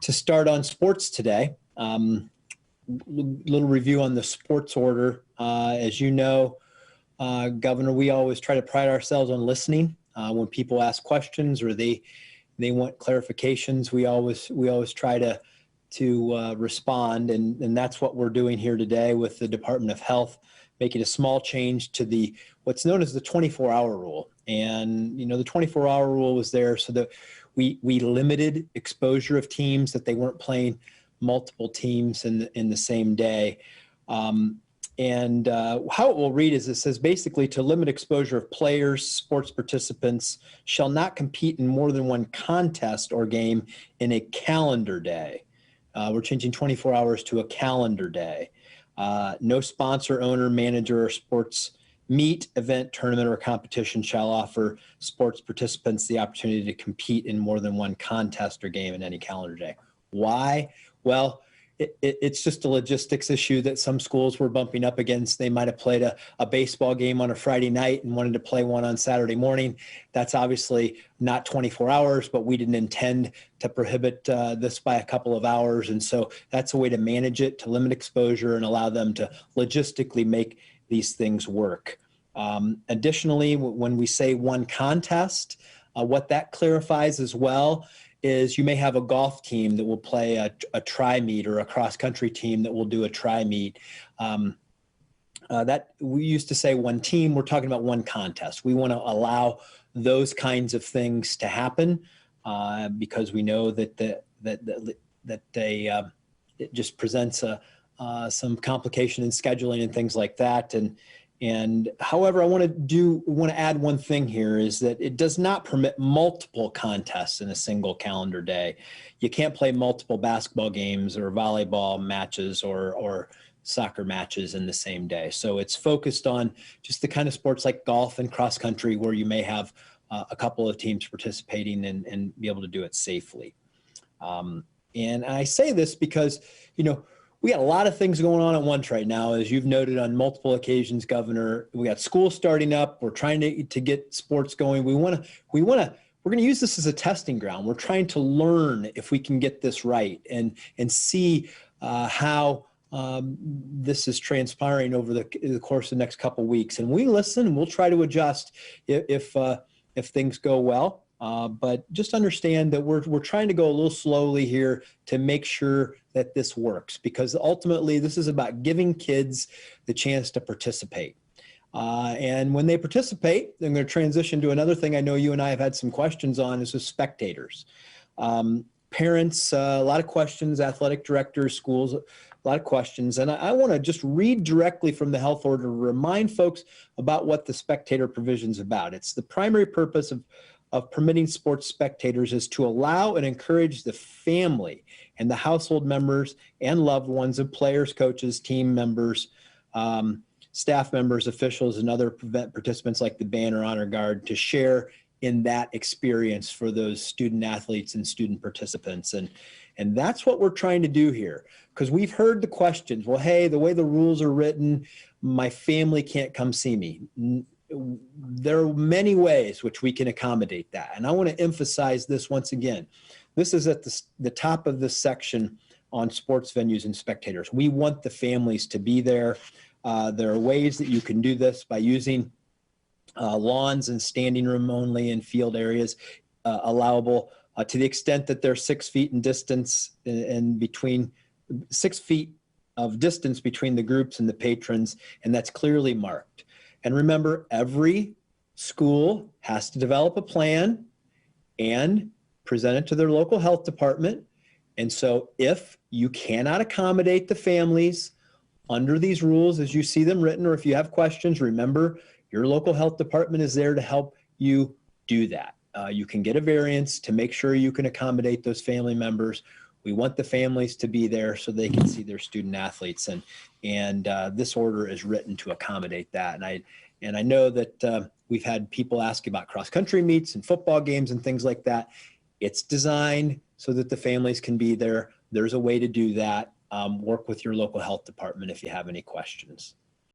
to start on sports today. Little review on the sports order. As you know, Governor, we always try to pride ourselves on listening. When people ask questions or they want clarifications, we always try to respond, and that's what we're doing here today with the Department of Health, making a small change to what's known as the 24-hour rule. And the 24-hour rule was there so that we limited exposure of teams, that they weren't playing multiple teams in the same day. And how it will read is, it says basically, to limit exposure of players, sports participants shall not compete in more than one contest or game in a calendar day. We're changing 24 hours to a calendar day. No sponsor, owner, manager, or sports meet, event, tournament, or competition shall offer sports participants the opportunity to compete in more than one contest or game in any calendar day. Why? Well, it's just a logistics issue that some schools were bumping up against. They might have played a baseball game on a Friday night and wanted to play one on Saturday morning. That's obviously not 24 hours, but we didn't intend to prohibit this by a couple of hours. And so that's a way to manage it, to limit exposure and allow them to logistically make these things work. Additionally, when we say one contest, what that clarifies as well is you may have a golf team that will play a tri-meet, or a cross-country team that will do a tri-meet. That we used to say one team, we're talking about one contest. We want to allow those kinds of things to happen because we know that it just presents some complication in scheduling and things like that. And however, I want to add one thing here, is that it does not permit multiple contests in a single calendar day. You can't play multiple basketball games or volleyball matches or soccer matches in the same day. So it's focused on just the kind of sports like golf and cross country, where you may have a couple of teams participating and be able to do it safely. And I say this because, we got a lot of things going on at once right now, as you've noted on multiple occasions, Governor. We got school starting up. We're trying to get sports going. We're going to use this as a testing ground. We're trying to learn if we can get this right and see how this is transpiring over the course of the next couple of weeks. And we listen, and we'll try to adjust if things go well. But just understand that we're trying to go a little slowly here to make sure that this works, because ultimately this is about giving kids the chance to participate. And when they participate, they're going to transition to another thing I know you and I have had some questions on, is with spectators. Parents, a lot of questions, athletic directors, schools, a lot of questions. And I want to just read directly from the health order to remind folks about what the spectator provision is about. It's the primary purpose of permitting sports spectators is to allow and encourage the family and the household members and loved ones of players, coaches, team members, staff members, officials, and other event participants like the band or honor guard to share in that experience for those student athletes and student participants. And that's what we're trying to do here, because we've heard the questions. Well, hey, the way the rules are written, my family can't come see me. There are many ways which we can accommodate that. And I want to emphasize this once again. This is at the top of this section on sports venues and spectators. We want the families to be there. There are ways that you can do this by using lawns and standing room only in field areas allowable to the extent that they're 6 feet in distance and between 6 feet of distance between the groups and the patrons, and that's clearly marked. And remember, every school has to develop a plan and present it to their local health department. And so if you cannot accommodate the families under these rules as you see them written, or if you have questions, remember your local health department is there to help you do that. You can get a variance to make sure you can accommodate those family members. We want the families to be there so they can see their student athletes, and this order is written to accommodate that. And I know that we've had people ask about cross-country meets and football games and things like that. It's designed so that the families can be there. There's a way to do that. Work with your local health department if you have any questions.